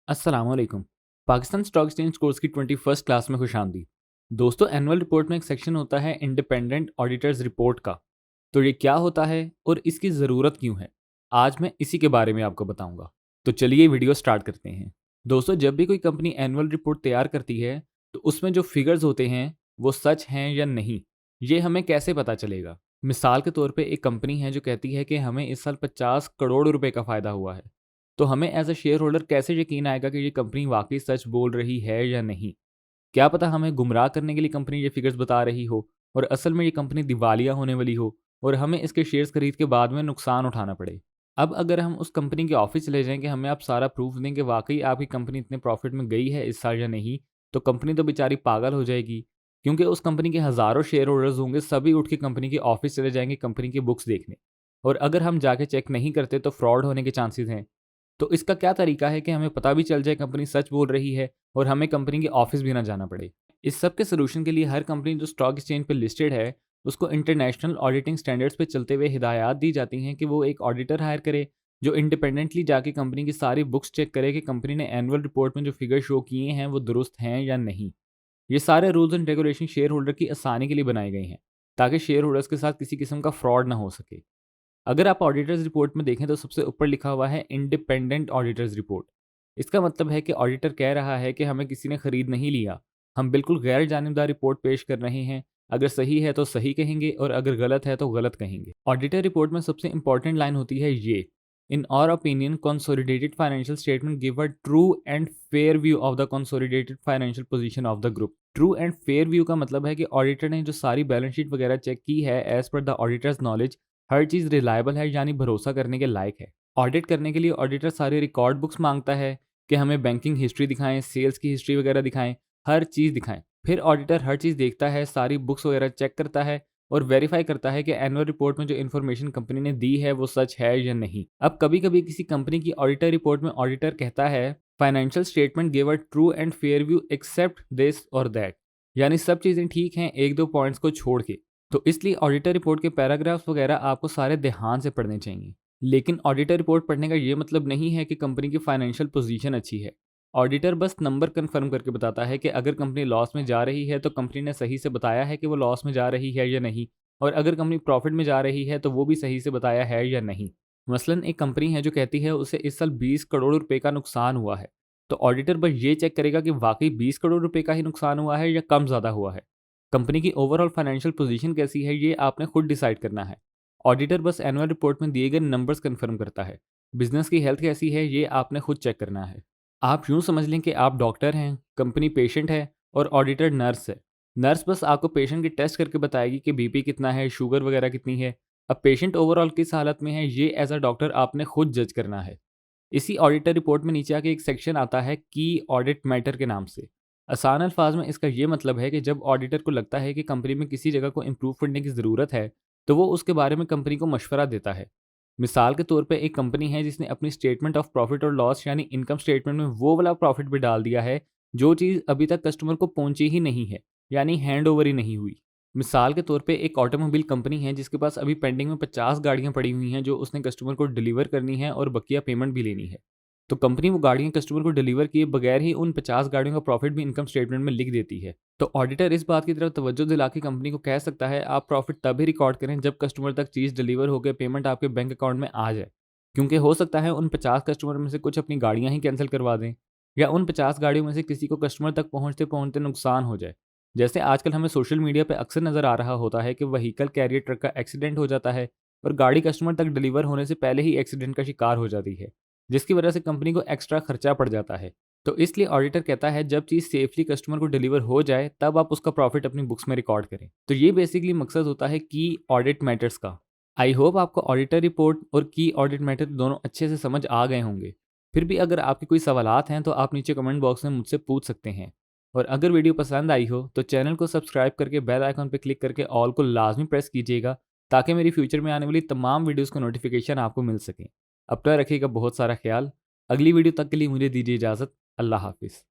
अस्सलामुअलैकुम। Pakistan stock exchange course की 21st class में खुशामदीद। दोस्तों, एनुअल रिपोर्ट में एक सेक्शन होता है इंडिपेंडेंट ऑडिटर्स रिपोर्ट का। तो ये क्या होता है और इसकी ज़रूरत क्यों है, आज मैं इसी के बारे में आपको बताऊंगा। तो चलिए वीडियो स्टार्ट करते हैं। दोस्तों, जब भी कोई कंपनी एनुअल रिपोर्ट तैयार करती है तो उसमें जो फिगर्स होते हैं वो सच हैं या नहीं, ये हमें कैसे पता चलेगा। मिसाल के तौर पे एक कंपनी है जो कहती है कि हमें इस साल 50 करोड़ रुपए का फ़ायदा हुआ है, तो हमें एज अ शेयर होल्डर कैसे यकीन आएगा कि ये कंपनी वाकई सच बोल रही है या नहीं। क्या पता हमें गुमराह करने के लिए कंपनी ये फिगर्स बता रही हो और असल में ये कंपनी दिवालिया होने वाली हो और हमें इसके शेयर्स खरीद के बाद में नुकसान उठाना पड़े। अब अगर हम उस कंपनी के ऑफिस चले जाएं कि हमें आप सारा प्रूफ दें कि वाकई आपकी कंपनी इतने प्रॉफिट में गई है इस साल या नहीं, तो कंपनी तो बेचारी पागल हो जाएगी, क्योंकि उस कंपनी के हज़ारों शेयर होल्डर्स होंगे, सभी उठ के कंपनी के ऑफिस चले जाएंगे कंपनी की बुक्स देखने। और अगर हम जाके चेक नहीं करते तो फ्रॉड होने के चांसेस हैं। तो इसका क्या तरीका है कि हमें पता भी चल जाए कंपनी सच बोल रही है और हमें कंपनी के ऑफिस भी ना जाना पड़े। इस सब के सोल्यूशन के लिए हर कंपनी जो स्टॉक एक्सचेंज पे लिस्टेड है उसको इंटरनेशनल ऑडिटिंग स्टैंडर्ड्स पे चलते हुए हिदायत दी जाती हैं कि वो एक ऑडिटर हायर करे जो इंडिपेंडेंटली जाके कंपनी की सारी बुक्स चेक करे कि कंपनी ने एनुअल रिपोर्ट में जो फिगर शो किए हैं वो दुरुस्त हैं या नहीं। ये सारे rules and regulation share holder की आसानी के लिए बनाए गए हैं ताकि शेयर होल्डर्स के साथ किसी किस्म का फ्रॉड ना हो सके। अगर आप ऑडिटर्स रिपोर्ट में देखें तो सबसे ऊपर लिखा हुआ है इंडिपेंडेंट ऑडिटर्स रिपोर्ट। इसका मतलब है कि ऑडिटर कह रहा है कि हमें किसी ने खरीद नहीं लिया, हम बिल्कुल गैर जानिबदार रिपोर्ट पेश कर रहे हैं। अगर सही है तो सही कहेंगे और अगर गलत है तो गलत कहेंगे। ऑडिटर रिपोर्ट में सबसे इंपॉर्टेंट लाइन होती है ये: in our opinion consolidated financial statement give a true and fair view of the consolidated financial position of the group. True and fair view का मतलब है कि ऑडिटर ने जो सारी बैलेंस शीट वगैरह चेक की है as per the auditor's knowledge, हर चीज़ रिलायबल है यानी भरोसा करने के लायक है। ऑडिट करने के लिए ऑडिटर सारे रिकॉर्ड बुक्स मांगता है कि हमें बैंकिंग हिस्ट्री दिखाएं, सेल्स की हिस्ट्री वगैरह दिखाएं, हर चीज़ दिखाएं। फिर ऑडिटर हर चीज़ देखता है, सारी बुक्स वगैरह चेक करता है और वेरीफाई करता है कि एनुअल रिपोर्ट में जो इन्फॉर्मेशन कंपनी ने दी है वो सच है या नहीं। अब कभी कभी किसी कंपनी की ऑडिटर रिपोर्ट में ऑडिटर कहता है financial statement give a true and fair view except this और दैट, यानी सब चीज़ें ठीक हैं एक दो पॉइंट्स को छोड़ के। तो इसलिए ऑडिटर रिपोर्ट के पैराग्राफ्स वगैरह आपको सारे ध्यान से पढ़ने चाहिए। लेकिन ऑडिटर रिपोर्ट पढ़ने का ये मतलब नहीं है कि कंपनी की फाइनेंशियल पोजीशन अच्छी है। ऑडिटर बस नंबर कंफर्म करके बताता है कि अगर कंपनी लॉस में जा रही है तो कंपनी ने सही से बताया है कि वो लॉस में जा रही है या नहीं, और अगर कंपनी प्रॉफिट में जा रही है तो वो भी सही से बताया है या नहीं। मसलन एक कंपनी है जो कहती है उसे इस साल 20 करोड़ रुपए का नुकसान हुआ है, तो ऑडिटर बस ये चेक करेगा कि वाकई 20 करोड़ रुपए का ही नुकसान हुआ है या कम ज़्यादा हुआ है। कंपनी की ओवरऑल फाइनेंशियल पोजीशन कैसी है ये आपने खुद डिसाइड करना है। ऑडिटर बस एनुअल रिपोर्ट में दिए गए नंबर्स कंफर्म करता है। बिजनेस की हेल्थ कैसी है ये आपने खुद चेक करना है। आप यूँ समझ लें कि आप डॉक्टर हैं, कंपनी पेशेंट है और ऑडिटर नर्स है। नर्स बस आपको पेशेंट की टेस्ट करके बताएगी कि बीपी कितना है, शुगर वगैरह कितनी है। अब पेशेंट ओवरऑल किस हालत में है ये एज अ डॉक्टर आपने खुद जज करना है। इसी ऑडिटर रिपोर्ट में नीचे आके एक सेक्शन आता है की ऑडिट मैटर के नाम से। आसान अल्फाज में इसका ये मतलब है कि जब ऑडिटर को लगता है कि कंपनी में किसी जगह को इम्प्रूव करने की ज़रूरत है तो वो उसके बारे में कंपनी को मशवरा देता है। मिसाल के तौर पे एक कंपनी है जिसने अपनी स्टेटमेंट ऑफ प्रॉफिट और लॉस यानी इनकम स्टेटमेंट में वो वाला प्रॉफिट भी डाल दिया है जो चीज़ अभी तक कस्टमर को पहुंची ही नहीं है, यानी हैंड ओवर ही नहीं हुई। मिसाल के तौर पे एक ऑटोमोबाइल कंपनी है जिसके पास अभी पेंडिंग में 50 गाड़ियां पड़ी हुई हैं जो उसने कस्टमर को डिलीवर करनी है और बकिया पेमेंट भी लेनी है। तो कंपनी वो गाड़ियां कस्टमर को डिलीवर किए बगैर ही उन 50 गाड़ियों का प्रॉफिट भी इनकम स्टेटमेंट में लिख देती है। तो ऑडिटर इस बात की तरफ तवज्जो दिला के कंपनी को कह सकता है आप प्रॉफिट तभी रिकॉर्ड करें जब कस्टमर तक चीज़ डिलीवर होकर पेमेंट आपके बैंक अकाउंट में आ जाए, क्योंकि हो सकता है उन 50 कस्टमर में से कुछ अपनी गाड़ियां ही कैंसिल करवा दें या उन 50 गाड़ियों में से किसी को कस्टमर तक पहुंचते पहुंचते नुकसान हो जाए। जैसे आजकल हमें सोशल मीडिया पे अक्सर नज़र आ रहा होता है कि व्हीकल कैरियर ट्रक का एक्सीडेंट हो जाता है और गाड़ी कस्टमर तक डिलीवर होने से पहले ही एक्सीडेंट का शिकार हो जाती है, जिसकी वजह से कंपनी को एक्स्ट्रा खर्चा पड़ जाता है। तो इसलिए ऑडिटर कहता है जब चीज़ सेफली कस्टमर को डिलीवर हो जाए तब आप उसका प्रॉफिट अपनी बुक्स में रिकॉर्ड करें। तो ये बेसिकली मकसद होता है की ऑडिट मैटर्स का। आई होप आपको ऑडिटर रिपोर्ट और की ऑडिट मैटर दोनों अच्छे से समझ आ गए होंगे। फिर भी अगर आपके कोई सवालात हैं तो आप नीचे कमेंट बॉक्स में मुझसे पूछ सकते हैं। और अगर वीडियो पसंद आई हो तो चैनल को सब्सक्राइब करके बेल आइकन पर क्लिक करके ऑल को लाजमी प्रेस कीजिएगा ताकि मेरी फ्यूचर में आने वाली तमाम वीडियोस को नोटिफिकेशन आपको मिल सकें। अपना रखिएगा बहुत सारा ख्याल। अगली वीडियो तक के लिए मुझे दीजिए इजाज़त। अल्लाह हाफिज़।